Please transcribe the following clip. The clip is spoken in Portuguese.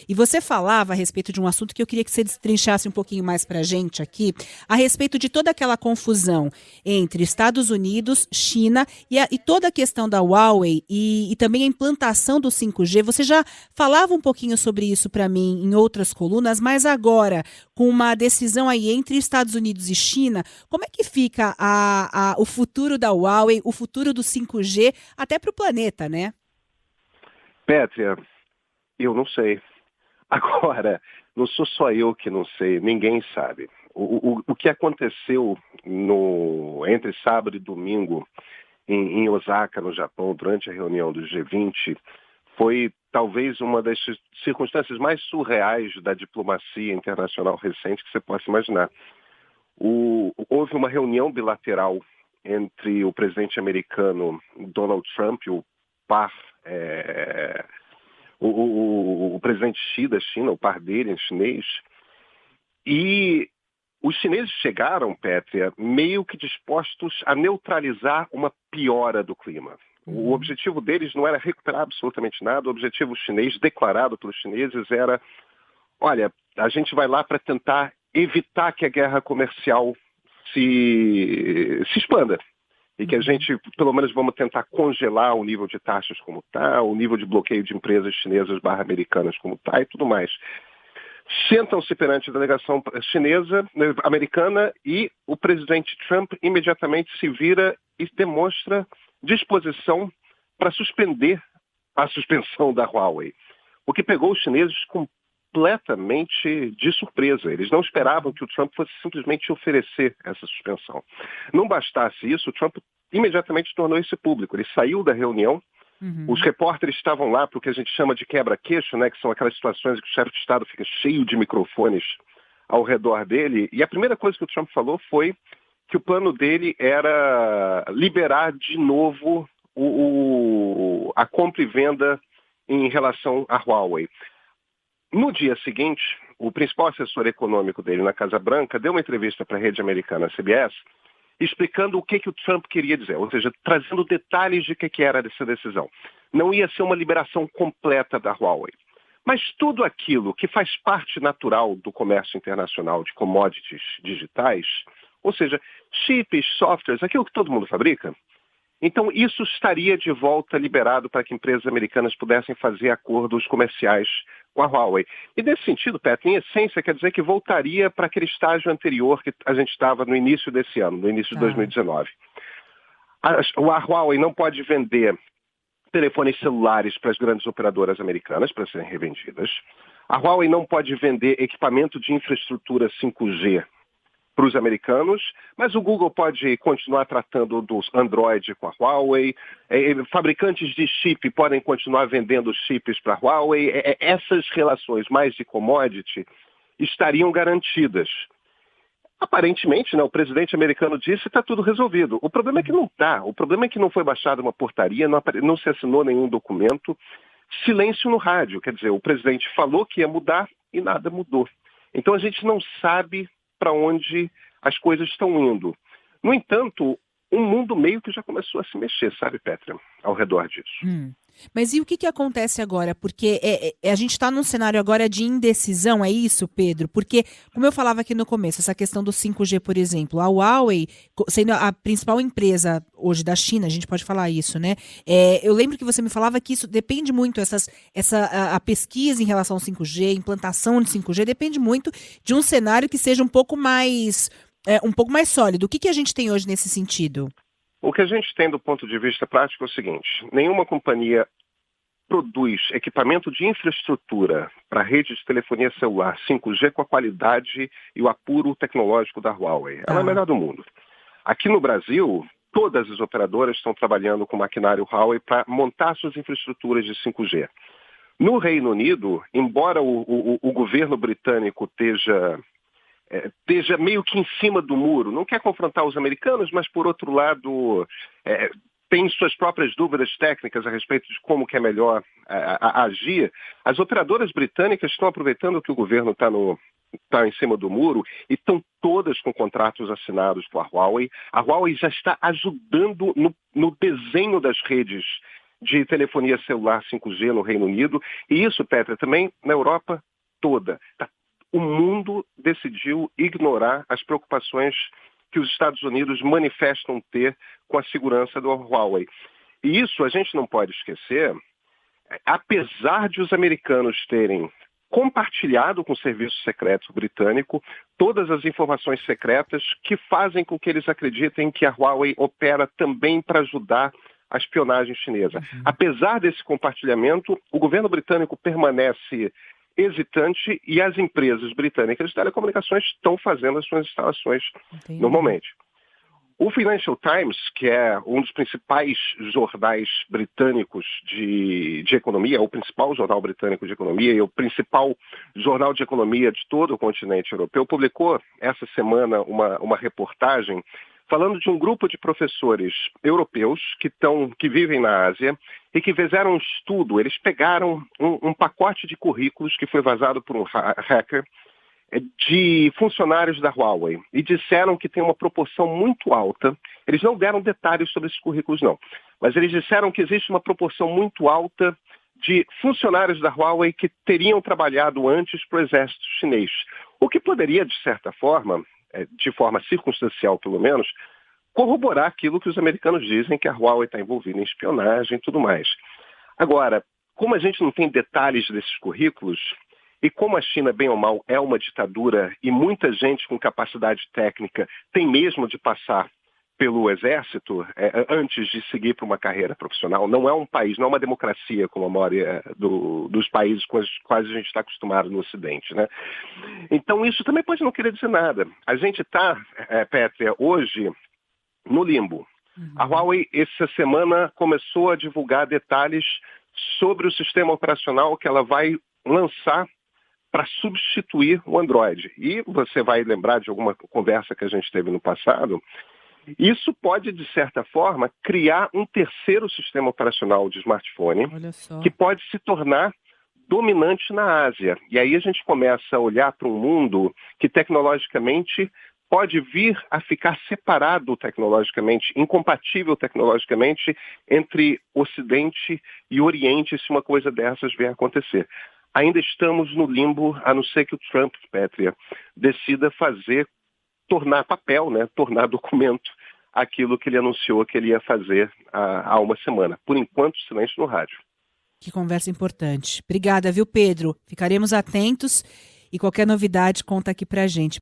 E você falava a respeito de um assunto que eu queria que você destrinchasse um pouquinho mais para a gente aqui, a respeito de toda aquela confusão entre Estados Unidos, China e toda a questão da Huawei e também a implantação do 5G. Você já falava um pouquinho sobre isso para mim em outras colunas, mas agora, com uma decisão aí entre Estados Unidos e China, como é que fica o futuro da Huawei, o futuro do 5G, até para o planeta, né? Pétria, eu não sei. Agora, não sou só eu que não sei, ninguém sabe. O que aconteceu entre sábado e domingo em Osaka, no Japão, durante a reunião do G20, foi talvez uma das circunstâncias mais surreais da diplomacia internacional recente que você possa imaginar. Houve uma reunião bilateral entre o presidente americano Donald Trump e o presidente Xi da China, o par dele em chinês, e os chineses chegaram, Pétria, meio que dispostos a neutralizar uma piora do clima. O objetivo deles não era recuperar absolutamente nada, o objetivo chinês, declarado pelos chineses, era: olha, a gente vai lá para tentar evitar que a guerra comercial se expanda. E que a gente, pelo menos, vamos tentar congelar o nível de taxas como está, o nível de bloqueio de empresas chinesas / americanas como está e tudo mais. Sentam-se perante a delegação americana, e o presidente Trump imediatamente se vira e demonstra disposição para suspender a suspensão da Huawei. O que pegou os chineses completamente de surpresa. Eles não esperavam que o Trump fosse simplesmente oferecer essa suspensão. Não bastasse isso, o Trump imediatamente tornou isso público. Ele saiu da reunião, os repórteres estavam lá porque a gente chama de quebra-queixo, né, que são aquelas situações em que o chefe de Estado fica cheio de microfones ao redor dele, e a primeira coisa que o Trump falou foi que o plano dele era liberar de novo a compra e venda em relação à Huawei. No dia seguinte, o principal assessor econômico dele na Casa Branca deu uma entrevista para a rede americana, a CBS, explicando o que o Trump queria dizer, ou seja, trazendo detalhes de que era essa decisão. Não ia ser uma liberação completa da Huawei. Mas tudo aquilo que faz parte natural do comércio internacional de commodities digitais, ou seja, chips, softwares, aquilo que todo mundo fabrica, então isso estaria de volta liberado para que empresas americanas pudessem fazer acordos comerciais com a Huawei. E nesse sentido, Pat, em essência, quer dizer que voltaria para aquele estágio anterior que a gente estava no início desse ano, no início de 2019. A Huawei não pode vender telefones celulares para as grandes operadoras americanas para serem revendidas. A Huawei não pode vender equipamento de infraestrutura 5G para os americanos, mas o Google pode continuar tratando dos Android com a Huawei, fabricantes de chip podem continuar vendendo chips para a Huawei, essas relações mais de commodity estariam garantidas. Aparentemente, né, o presidente americano disse que está tudo resolvido. O problema é que não está. O problema é que não foi baixada uma portaria, não se assinou nenhum documento. Silêncio no rádio. Quer dizer, o presidente falou que ia mudar e nada mudou. Então a gente não sabe para onde as coisas estão indo. No entanto, o mundo meio que já começou a se mexer, sabe, Petra, ao redor disso. Mas e o que acontece agora? Porque a gente está num cenário agora de indecisão, é isso, Pedro? Porque, como eu falava aqui no começo, essa questão do 5G, por exemplo, a Huawei, sendo a principal empresa hoje da China, a gente pode falar isso, né? Eu lembro que você me falava que isso depende muito, a pesquisa em relação ao 5G, a implantação de 5G, depende muito de um cenário que seja um pouco mais sólido. O que a gente tem hoje nesse sentido? O que a gente tem do ponto de vista prático é o seguinte: nenhuma companhia produz equipamento de infraestrutura para rede de telefonia celular 5G com a qualidade e o apuro tecnológico da Huawei. Ela é a melhor do mundo. Aqui no Brasil, todas as operadoras estão trabalhando com maquinário Huawei para montar suas infraestruturas de 5G. No Reino Unido, embora o governo britânico esteja meio que em cima do muro, não quer confrontar os americanos, mas, por outro lado, tem suas próprias dúvidas técnicas a respeito de como que é melhor agir, as operadoras britânicas estão aproveitando que o governo está em cima do muro e estão todas com contratos assinados com a Huawei. A Huawei já está ajudando no desenho das redes de telefonia celular 5G no Reino Unido, e isso, Petra, também na Europa toda. O mundo decidiu ignorar as preocupações que os Estados Unidos manifestam ter com a segurança do Huawei. E isso a gente não pode esquecer, apesar de os americanos terem compartilhado com o serviço secreto britânico todas as informações secretas que fazem com que eles acreditem que a Huawei opera também para ajudar a espionagem chinesa. Apesar desse compartilhamento, o governo britânico permanece hesitante e as empresas britânicas de telecomunicações estão fazendo as suas instalações normalmente. O Financial Times, que é um dos principais jornais britânicos de economia, o principal jornal britânico de economia e o principal jornal de economia de todo o continente europeu, publicou essa semana uma reportagem falando de um grupo de professores europeus que vivem na Ásia e que fizeram um estudo. Eles pegaram um pacote de currículos que foi vazado por um hacker de funcionários da Huawei e disseram que tem uma proporção muito alta. Eles não deram detalhes sobre esses currículos, não, mas eles disseram que existe uma proporção muito alta de funcionários da Huawei que teriam trabalhado antes para o exército chinês. O que poderia, de certa forma, de forma circunstancial pelo menos, corroborar aquilo que os americanos dizem, que a Huawei está envolvida em espionagem e tudo mais. Agora, como a gente não tem detalhes desses currículos, e como a China, bem ou mal, é uma ditadura e muita gente com capacidade técnica tem mesmo de passar pelo exército antes de seguir para uma carreira profissional, não é um país, não é uma democracia como a maioria dos países com os quais a gente está acostumado no Ocidente, né? Então isso também pode não querer dizer nada. A gente está, Pétria, hoje no limbo. A Huawei, essa semana, começou a divulgar detalhes sobre o sistema operacional que ela vai lançar para substituir o Android. E você vai lembrar de alguma conversa que a gente teve no passado, isso pode, de certa forma, criar um terceiro sistema operacional de smartphone que pode se tornar dominante na Ásia. E aí a gente começa a olhar para um mundo que tecnologicamente pode vir a ficar separado tecnologicamente, incompatível tecnologicamente entre Ocidente e Oriente, se uma coisa dessas vier a acontecer. Ainda estamos no limbo, a não ser que o Trump, Pétria, decida tornar papel, né, tornar documento aquilo que ele anunciou que ele ia fazer há uma semana. Por enquanto, silêncio no rádio. Que conversa importante. Obrigada, viu, Pedro? Ficaremos atentos e qualquer novidade conta aqui pra gente.